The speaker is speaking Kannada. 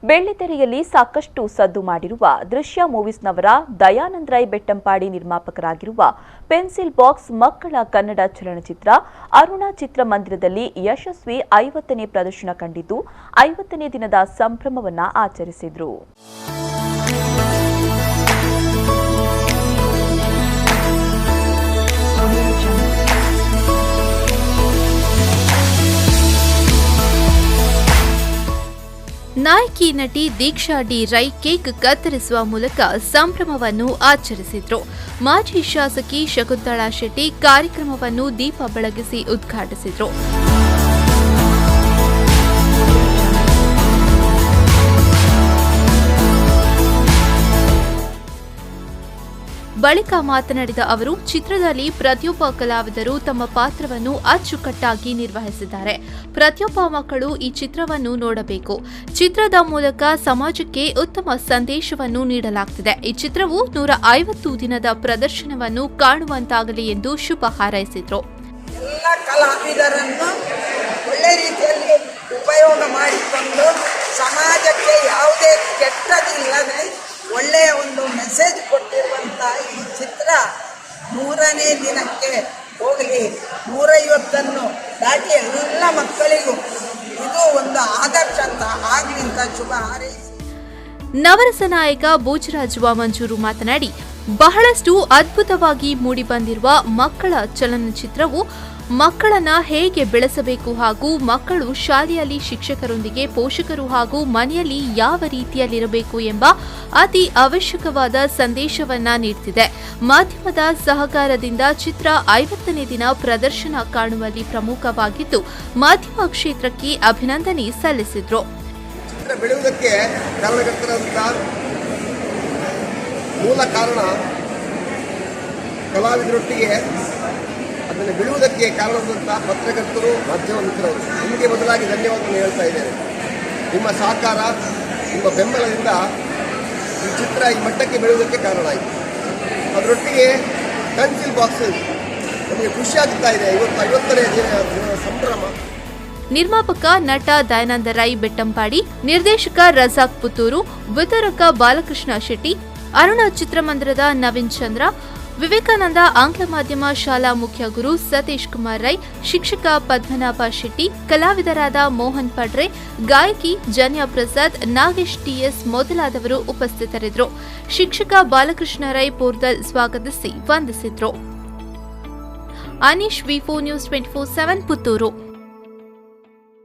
ಬೆಳ್ಳಿತೆರೆಯಲ್ಲಿ ಸಾಕಷ್ಟು ಸದ್ದು ಮಾಡಿರುವ ದೃಶ್ಯ ಮೂವೀಸ್ನವರ ದಯಾನಂದ್ ರೈ ಬೆಟ್ಟಂಪಾಡಿ ನಿರ್ಮಾಪಕರಾಗಿರುವ ಪೆನ್ಸಿಲ್ ಬಾಕ್ಸ್ ಮಕ್ಕಳ ಕನ್ನಡ ಚಲನಚಿತ್ರ ಅರುಣ ಚಿತ್ರಮಂದಿರದಲ್ಲಿ ಯಶಸ್ವಿ 50ನೇ ಪ್ರದರ್ಶನ ಕಂಡಿದ್ದು 50ನೇ ದಿನದ ಸಂಭ್ರಮವನ್ನು ಆಚರಿಸಿದರು. ನಾಯಕಿ ನಟಿ ದೀಕ್ಷಾ ಡಿ ರೈ ಕೇಕ್ ಕತ್ತರಿಸುವ ಮೂಲಕ ಸಂಭ್ರಮವನ್ನು ಆಚರಿಸಿದ್ರು. ಮಾಜಿ ಶಾಸಕಿ ಶಕುಂತಳಾ ಶೆಟ್ಟಿ ಕಾರ್ಯಕ್ರಮವನ್ನು ದೀಪ ಬೆಳಗಿಸಿ ಉದ್ಘಾಟಿಸಿದ್ರು. ಬಳಿಕ ಮಾತನಾಡಿದ ಅವರು, ಚಿತ್ರದಲ್ಲಿ ಪ್ರತಿಯೊಬ್ಬ ಕಲಾವಿದರು ತಮ್ಮ ಪಾತ್ರವನ್ನು ಅಚ್ಚುಕಟ್ಟಾಗಿ ನಿರ್ವಹಿಸಿದ್ದಾರೆ. ಪ್ರತಿಯೊಬ್ಬ ಮಕ್ಕಳು ಈ ಚಿತ್ರವನ್ನು ನೋಡಬೇಕು. ಚಿತ್ರದ ಮೂಲಕ ಸಮಾಜಕ್ಕೆ ಉತ್ತಮ ಸಂದೇಶವನ್ನು ನೀಡಲಾಗುತ್ತಿದೆ. ಈ ಚಿತ್ರವು 150 ದಿನದ ಪ್ರದರ್ಶನವನ್ನು ಕಾಣುವಂತಾಗಲಿ ಎಂದು ಶುಭ ಹಾರೈಸಿದರು. ಎಲ್ಲ ಕಲಾವಿದರನ್ನು ಒಳ್ಳೆ ರೀತಿಯಲ್ಲಿ ಉಪಯೋಗ ಮಾಡಿಕೊಂಡು ಸಮಾಜಕ್ಕೆ ಯಾವುದೇ ಕೆಟ್ಟದಿಲ್ಲದೆ ಒಳ್ಳೆಯ ಒಂದು ಮೆಸೇಜ್ ಕೊಟ್ಟಿರುವಂಥ ಈ ಚಿತ್ರ 100ನೇ ದಿನಕ್ಕೆ ಹೋಗಲಿ. 150 ದಾಟಿ ಎಲ್ಲ ಮಕ್ಕಳಿಗೂ ಇದು ಒಂದು ಆದರ್ಶ ಅಂತ ಆಗಲಿ ಅಂತ ಶುಭ ಹಾರೈಸಿ. ನವರಸ ನಾಯಕ ಭೋಜರಾಜ್ ವಾಮಂಜೂರು ಮಾತನಾಡಿ, ಬಹಳಷ್ಟು ಅದ್ಭುತವಾಗಿ ಮೂಡಿಬಂದಿರುವ ಮಕ್ಕಳ ಚಲನಚಿತ್ರವು ಮಕ್ಕಳನ್ನ ಹೇಗೆ ಬೆಳೆಸಬೇಕು ಹಾಗೂ ಮಕ್ಕಳು ಶಾಲೆಯಲ್ಲಿ ಶಿಕ್ಷಕರೊಂದಿಗೆ ಪೋಷಕರು ಹಾಗೂ ಮನೆಯಲ್ಲಿ ಯಾವ ರೀತಿಯಲ್ಲಿರಬೇಕು ಎಂಬ ಅತಿ ಅವಶ್ಯಕವಾದ ಸಂದೇಶವನ್ನ ನೀಡುತ್ತಿದೆ. ಮಾಧ್ಯಮದ ಸಹಕಾರದಿಂದ ಚಿತ್ರ 50ನೇ ದಿನ ಪ್ರದರ್ಶನ ಕಾಣುವಲ್ಲಿ ಪ್ರಮುಖವಾಗಿದ್ದು ಮಾಧ್ಯಮ ಕ್ಷೇತ್ರಕ್ಕೆ ಅಭಿನಂದನೆ ಸಲ್ಲಿಸಿದ್ರು. ಚಿತ್ರ ಬೆಳೆಯುವುದಕ್ಕೆ ಕಾರಣಕರ್ತರಾದಂತಹ ಮೂಲ ಕಾರಣ ಕಲಾವಿದರೊಟ್ಟಿಗೆ ಅದನ್ನು ಬಿಡುವುದಕ್ಕೆ ಕಾರಣವಾದಂತಹ ಪತ್ರಕರ್ತರು, ಮಾಧ್ಯಮ ಮಿತ್ರರು, ನಿಮಗೆ ಮೊದಲಾಗಿ ಧನ್ಯವಾದವನ್ನು ಹೇಳ್ತಾ ಇದ್ದೇನೆ. ನಿಮ್ಮ ಸಹಕಾರ, ನಿಮ್ಮ ಬೆಂಬಲದಿಂದ ಈ ಚಿತ್ರ ಈ ಮಟ್ಟಕ್ಕೆ ಬೆಳೆಯುವುದಕ್ಕೆ ಕಾರಣ ಆಯಿತು. ಅದರೊಟ್ಟಿಗೆ ಪೆನ್ಸಿಲ್ ಬಾಕ್ಸ್ ನಮಗೆ ಖುಷಿಯಾಗುತ್ತಾ ಇದೆ. ಇವತ್ತು 50ನೇ ದಿನ ಸಂಭ್ರಮ. ನಿರ್ಮಾಪಕ ನಟ ದಯಾನಂದ ರೈ ಬೆಟ್ಟಂಪಾಡಿ, ನಿರ್ದೇಶಕ ರಜಾಕ್ ಪುತ್ತೂರು, ವಿತರಕ ಬಾಲಕೃಷ್ಣ ಶೆಟ್ಟಿ, ಅರುಣ ಚಿತ್ರಮಂದಿರದ ನವೀನ್ ಚಂದ್ರ, ವಿವೇಕಾನಂದ ಆಂಗ್ಲ ಮಾಧ್ಯಮ ಶಾಲಾ ಮುಖ್ಯ ಗುರು ಸತೀಶ್ ಕುಮಾರ್ ರೈ, ಶಿಕ್ಷಕ ಪದ್ಮನಾಭ ಶೆಟ್ಟಿ, ಕಲಾವಿದರಾದ ಮೋಹನ್ ಪಡ್ರೆ, ಗಾಯಕಿ ಜನ್ಯಾ ಪ್ರಸಾದ್, ನಾಗೇಶ್ ಟಿಎಸ್ ಮೊದಲಾದವರು ಉಪಸ್ಥಿತರಿದ್ದರು. ಶಿಕ್ಷಕ ಬಾಲಕೃಷ್ಣ ರೈ ಪೋರ್ದಲ್ ಸ್ವಾಗತಿಸಿ ವಂದಿಸಿದ್ರು. ಅನೀಶ್ ವಿ4 ನ್ಯೂಸ್ 24/7 ಪುತ್ತೂರು.